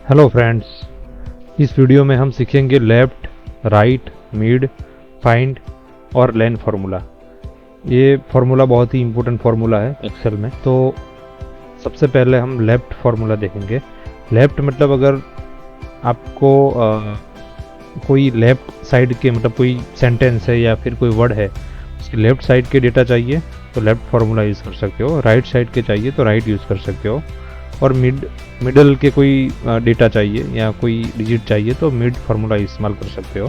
Hello friends, इस video में हम सीखेंगे लेफ्ट, राइट, मिड, फाइंड और लेन फार्मूला। ये फार्मूला बहुत ही इम्पोर्टेंट फार्मूला है एक्सेल में। तो सबसे पहले हम लेफ्ट फार्मूला देखेंगे। लेफ्ट मतलब अगर आपको कोई लेफ्ट साइड के मतलब कोई सेंटेंस है या फिर कोई वर्ड है उसकी लेफ्ट साइड के डेटा चाहिए तो लेफ्ट फार्मूला यूज़ कर सकते हो। राइट साइड के चाहिए तो राइट यूज़ कर सकते हो। और मिडल के कोई डेटा चाहिए या कोई डिजिट चाहिए तो मिड फार्मूला इस्तेमाल कर सकते हो।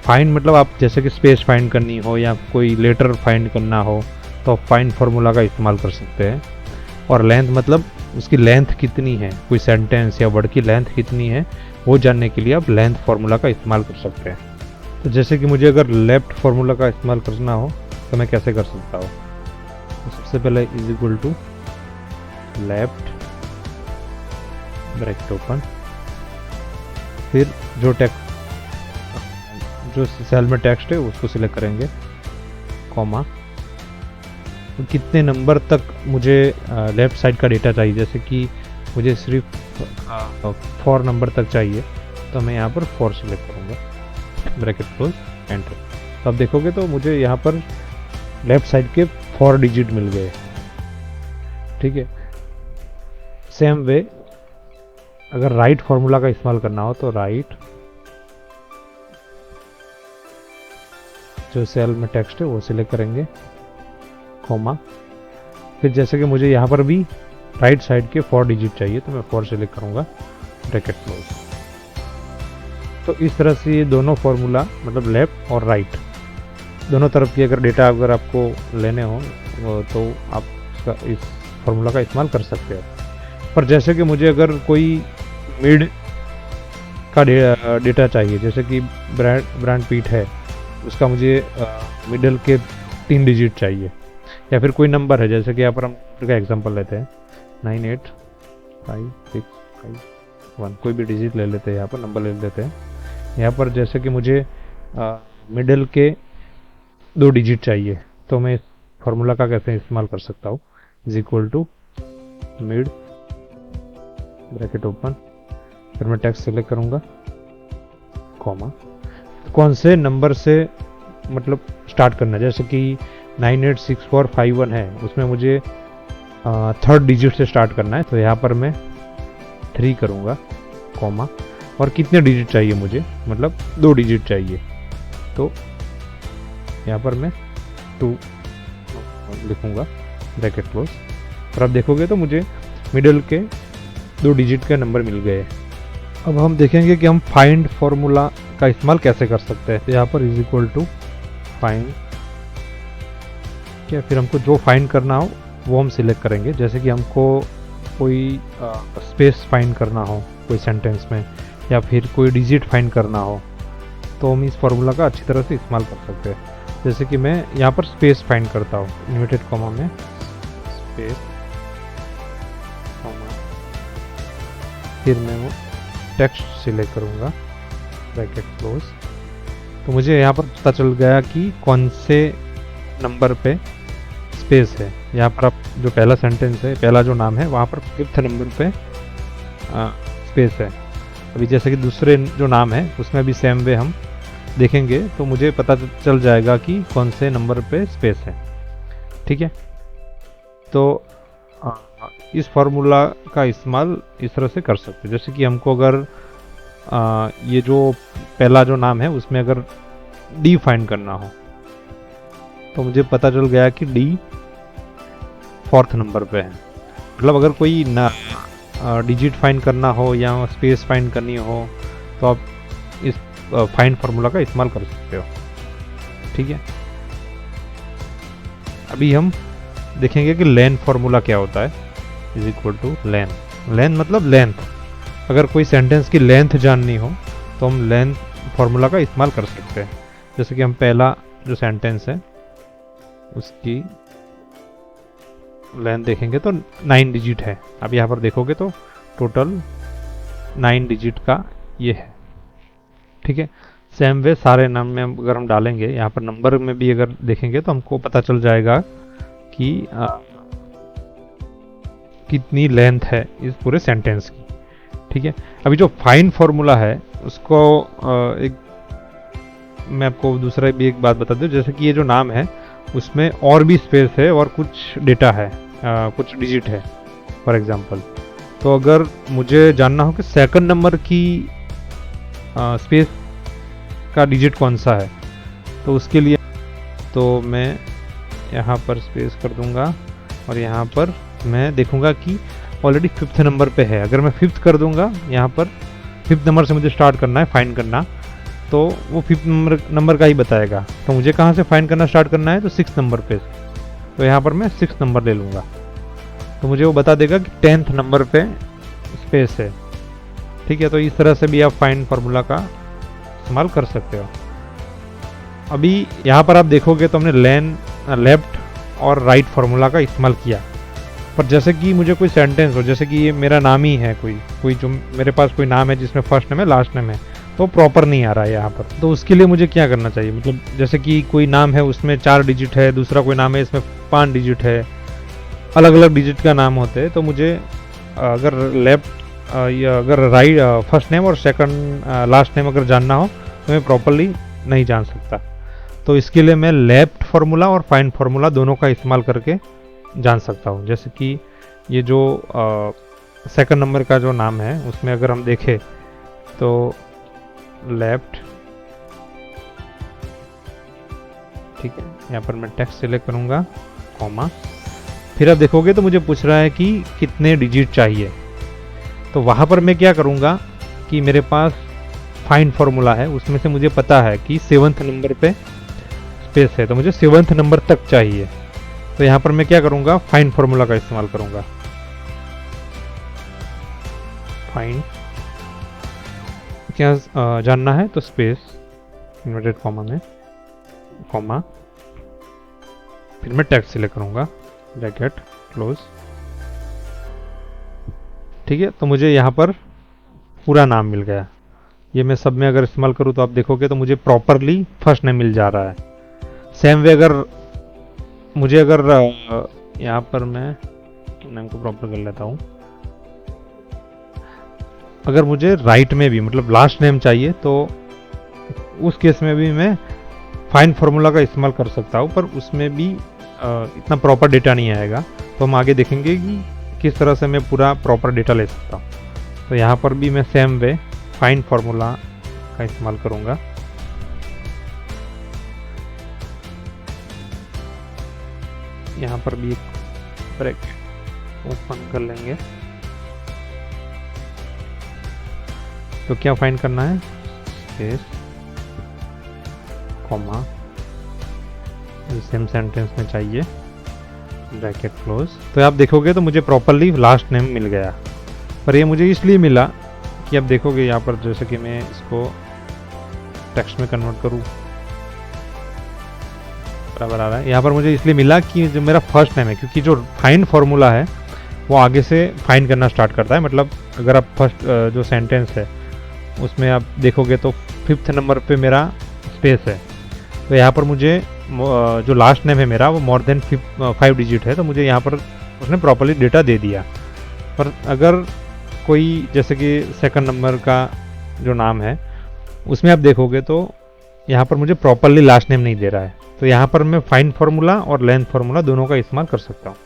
फाइंड मतलब आप जैसे कि स्पेस फाइंड करनी हो या कोई लेटर फाइंड करना हो तो आप फाइंड फार्मूला का इस्तेमाल कर सकते हैं। और लेंथ मतलब उसकी लेंथ कितनी है, कोई सेंटेंस या वर्ड की लेंथ कितनी है वो जानने के लिए आप लेंथ फार्मूला का इस्तेमाल कर सकते हैं। तो जैसे कि मुझे अगर लेफ्ट फार्मूला का इस्तेमाल करना हो तो मैं कैसे कर सकता हूँ। तो सबसे पहले is equal to left bracket open, फिर जो सेल में टेक्स्ट है उसको सिलेक्ट करेंगे, कॉमा, तो कितने नंबर तक मुझे लेफ्ट साइड का डेटा चाहिए। जैसे कि मुझे सिर्फ 4 नंबर तक चाहिए तो मैं यहाँ पर 4 सिलेक्ट करूँगा, ब्रैकेट क्लोज, एंटर। तो आप देखोगे तो मुझे यहाँ पर लेफ्ट साइड के 4 डिजिट मिल गए। ठीक है। सेम वे अगर राइट फार्मूला का इस्तेमाल करना हो तो राइट, जो सेल में टेक्स्ट है वो सिलेक्ट करेंगे, कॉमा, फिर जैसे कि मुझे यहाँ पर भी राइट साइड के 4 डिजिट चाहिए तो मैं 4 सिलेक्ट करूँगा, ब्रैकेट क्लोज। तो इस तरह से ये दोनों फार्मूला मतलब लेफ्ट और राइट दोनों तरफ की अगर डेटा अगर आपको लेने हो तो आप इस फार्मूला का इस्तेमाल कर सकते हो। पर जैसे कि मुझे अगर कोई मिड का डेटा चाहिए, जैसे कि ब्रांड पीट है उसका मुझे मिडल के 3 डिजिट चाहिए, या फिर कोई नंबर है जैसे कि यहाँ पर हम का एग्जांपल लेते हैं 9856551, कोई भी डिजिट ले लेते हैं, यहाँ पर नंबर ले लेते हैं। यहाँ पर जैसे कि मुझे मिडल के 2 डिजिट चाहिए तो मैं इस फार्मूला का कैसे इस्तेमाल कर सकता हूँ। Is equal to mid bracket open, फिर मैं टेक्स्ट सेलेक्ट करूँगा, कॉमा, कौन से नंबर से मतलब स्टार्ट करना है। जैसे कि 986451 है उसमें मुझे 3rd डिजिट से स्टार्ट करना है तो यहाँ पर मैं 3 करूँगा, कॉमा, और कितने डिजिट चाहिए मुझे, मतलब 2 डिजिट चाहिए तो यहाँ पर मैं 2 लिखूँगा, ब्रैकेट क्लोज। और अब देखोगे तो मुझे मिडल के 2 डिजिट के नंबर मिल गए। अब हम देखेंगे कि हम फाइंड फार्मूला का इस्तेमाल कैसे कर सकते हैं। तो यहाँ पर इज इक्वल टू फाइंड, क्या, फिर हमको जो फाइंड करना हो वो हम सिलेक्ट करेंगे। जैसे कि हमको कोई स्पेस फाइंड करना हो कोई सेंटेंस में या फिर कोई डिजिट फाइंड करना हो तो हम इस फार्मूला का अच्छी तरह से इस्तेमाल कर सकते हैं। जैसे कि मैं यहाँ पर स्पेस फाइंड करता हूँ, इन्वर्टेड कॉमा में स्पेस, कॉमा, फिर मैं वो टेक्स्ट सिलेक्ट करूँगा, ब्रैकेट क्लोज। तो मुझे यहाँ पर पता चल गया कि कौन से नंबर पे स्पेस है। यहाँ पर आप जो पहला सेंटेंस है, पहला जो नाम है वहाँ पर 5th नंबर पे स्पेस है। अभी जैसे कि दूसरे जो नाम है उसमें भी सेम वे हम देखेंगे तो मुझे पता चल जाएगा कि कौन से नंबर पे स्पेस है। ठीक है। तो इस फार्मूला का इस्तेमाल इस तरह से कर सकते हैं। जैसे कि हमको अगर ये जो पहला जो नाम है उसमें अगर डी फाइंड करना हो तो मुझे पता चल गया कि डी 4th नंबर पे है। मतलब अगर कोई डिजिट फाइंड करना हो या स्पेस फाइंड करनी हो तो आप इस फाइंड फार्मूला का इस्तेमाल कर सकते हो। ठीक है। अभी हम देखेंगे कि लेन फार्मूला क्या होता है। इज इक्वल टू लेन, लेन मतलब लेंथ। अगर कोई सेंटेंस की लेंथ जाननी हो तो हम लेंथ फार्मूला का इस्तेमाल कर सकते हैं। जैसे कि हम पहला जो सेंटेंस है उसकी लेंथ देखेंगे तो 9 डिजिट है। अब यहाँ पर देखोगे तो टोटल 9 डिजिट का ये है। ठीक है। सेम वे सारे नाम में अगर हम डालेंगे, यहाँ पर नंबर में भी अगर देखेंगे तो हमको पता चल जाएगा कि कितनी लेंथ है इस पूरे सेंटेंस की। ठीक है। अभी जो फाइंड फार्मूला है उसको एक मैं आपको दूसरा भी एक बात बता दूं, जैसे कि ये जो नाम है उसमें और भी स्पेस है और कुछ डेटा है, कुछ डिजिट है फॉर एग्जांपल। तो अगर मुझे जानना हो कि सेकंड नंबर की स्पेस का डिजिट कौन सा है, तो उसके लिए तो मैं यहाँ पर स्पेस कर दूंगा और यहाँ पर मैं देखूंगा कि ऑलरेडी 5th नंबर पे है। अगर मैं 5th कर दूंगा, यहाँ पर 5th नंबर से मुझे स्टार्ट करना है फाइंड करना, तो वो 5th नंबर का ही बताएगा। तो मुझे कहाँ से फाइंड करना स्टार्ट करना है, तो 6th नंबर पे। तो यहाँ पर मैं 6th नंबर ले लूँगा, तो मुझे वो बता देगा कि 10th नंबर पे स्पेस है। ठीक है, तो इस तरह से भी आप फाइंड फार्मूला का इस्तेमाल कर सकते हो। अभी यहाँ पर आप देखोगे तो हमने लेफ्ट और राइट फार्मूला का इस्तेमाल किया, पर जैसे कि मुझे कोई सेंटेंस हो, जैसे कि ये मेरा नाम ही है, कोई जो मेरे पास कोई नाम है जिसमें फर्स्ट नेम है लास्ट नेम है, तो प्रॉपर नहीं आ रहा है यहाँ पर। तो उसके लिए मुझे क्या करना चाहिए, मतलब जैसे कि कोई नाम है उसमें 4 डिजिट है, दूसरा कोई नाम है इसमें 5 डिजिट है, अलग अलग डिजिट का नाम होते हैं। तो मुझे अगर लेफ्ट या अगर राइट फर्स्ट नेम और सेकंड लास्ट नेम अगर जानना हो तो मैं प्रॉपरली नहीं जान सकता। तो इसके लिए मैं लेफ्ट फार्मूला और फाइंड फार्मूला दोनों का इस्तेमाल करके जान सकता हूँ। जैसे कि ये जो सेकंड नंबर का जो नाम है उसमें अगर हम देखें तो लेफ्ट, ठीक है, यहाँ पर मैं टेक्स्ट सिलेक्ट करूँगा, कॉमा, फिर आप देखोगे तो मुझे पूछ रहा है कि कितने डिजिट चाहिए। तो वहाँ पर मैं क्या करूँगा कि मेरे पास फाइंड फार्मूला है, उसमें से मुझे पता है कि 7th नंबर पे स्पेस है, तो मुझे 7th नंबर तक चाहिए। तो यहाँ पर मैं क्या करूँगा, फाइंड फार्मूला का इस्तेमाल करूँगा। फाइंड क्या जानना है, तो स्पेस इन्वर्टेड कॉमा में, कॉमा, फिर मैं टेक्स्ट सिलेक्ट करूँगा, ब्रैकेट क्लोज। ठीक है, तो मुझे यहाँ पर पूरा नाम मिल गया। ये मैं सब में अगर इस्तेमाल करूँ तो आप देखोगे तो मुझे प्रॉपरली फर्स्ट नेम मिल जा रहा है। सेम वे अगर मुझे यहाँ पर मैं नेम को प्रॉपर कर लेता हूँ, अगर मुझे राइट में भी मतलब लास्ट नेम चाहिए तो उस केस में भी मैं फाइंड फार्मूला का इस्तेमाल कर सकता हूँ, पर उसमें भी इतना प्रॉपर डेटा नहीं आएगा। तो हम आगे देखेंगे कि किस तरह से मैं पूरा प्रॉपर डेटा ले सकता हूँ। तो यहाँ पर भी मैं सेम वे फाइंड फार्मूला का इस्तेमाल करूँगा। यहाँ पर भी एक ब्रैकेट ओपन कर लेंगे। तो क्या फाइंड करना है, स्पेस, कॉमा, सेम सेंटेंस में चाहिए, ब्रैकेट क्लोज। तो आप देखोगे तो मुझे प्रॉपरली लास्ट नेम मिल गया। पर ये मुझे इसलिए मिला कि आप देखोगे यहाँ पर, जैसे कि मैं इसको टेक्स्ट में कन्वर्ट करूँ, बराबर आ रहा है। यहाँ पर मुझे इसलिए मिला कि जो मेरा फर्स्ट नेम है, क्योंकि जो फाइंड फार्मूला है वो आगे से फाइंड करना स्टार्ट करता है। मतलब अगर आप फर्स्ट जो सेंटेंस है उसमें आप देखोगे तो 5th नंबर पे मेरा स्पेस है, तो यहाँ पर मुझे जो लास्ट नेम है मेरा वो मोर देन 5 डिजिट है, तो मुझे यहाँ पर उसने प्रॉपरली डेटा दे दिया। पर अगर कोई जैसे कि सेकंड नंबर का जो नाम है उसमें आप देखोगे तो यहाँ पर मुझे प्रॉपरली लास्ट नेम नहीं दे रहा है, तो यहाँ पर मैं फाइंड फार्मूला और लेंथ फार्मूला दोनों का इस्तेमाल कर सकता हूँ।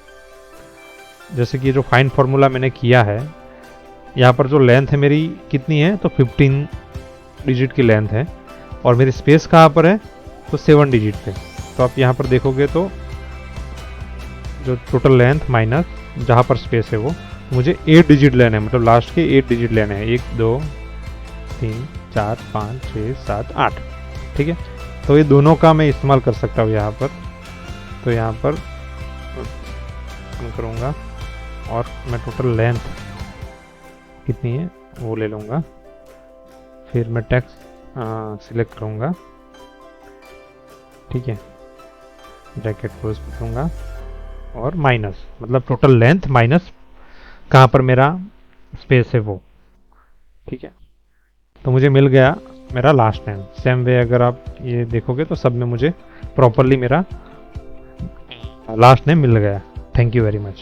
जैसे कि जो फाइंड फार्मूला मैंने किया है, यहाँ पर जो लेंथ है मेरी कितनी है, तो 15 डिजिट की लेंथ है, और मेरी स्पेस कहाँ पर है, तो 7 डिजिट पे। तो आप यहाँ पर देखोगे तो जो टोटल लेंथ माइनस जहाँ पर स्पेस है वो मुझे 8 डिजिट लेने हैं, मतलब लास्ट के 8 डिजिट लेने हैं, 1 2 3 4 5 6 7 8। ठीक है, तो ये दोनों का मैं इस्तेमाल कर सकता हूँ यहाँ पर। तो यहाँ पर करूँगा और मैं टोटल लेंथ कितनी है वो ले लूँगा, फिर मैं टेक्स्ट सिलेक्ट करूँगा, ठीक है, ब्रैकेट क्लोज करूँगा और माइनस, मतलब टोटल लेंथ माइनस कहाँ पर मेरा स्पेस है वो। ठीक है, तो मुझे मिल गया मेरा लास्ट नेम। सेम वे अगर आप ये देखोगे तो सब में मुझे प्रॉपरली मेरा लास्ट नेम मिल गया। Thank you very much.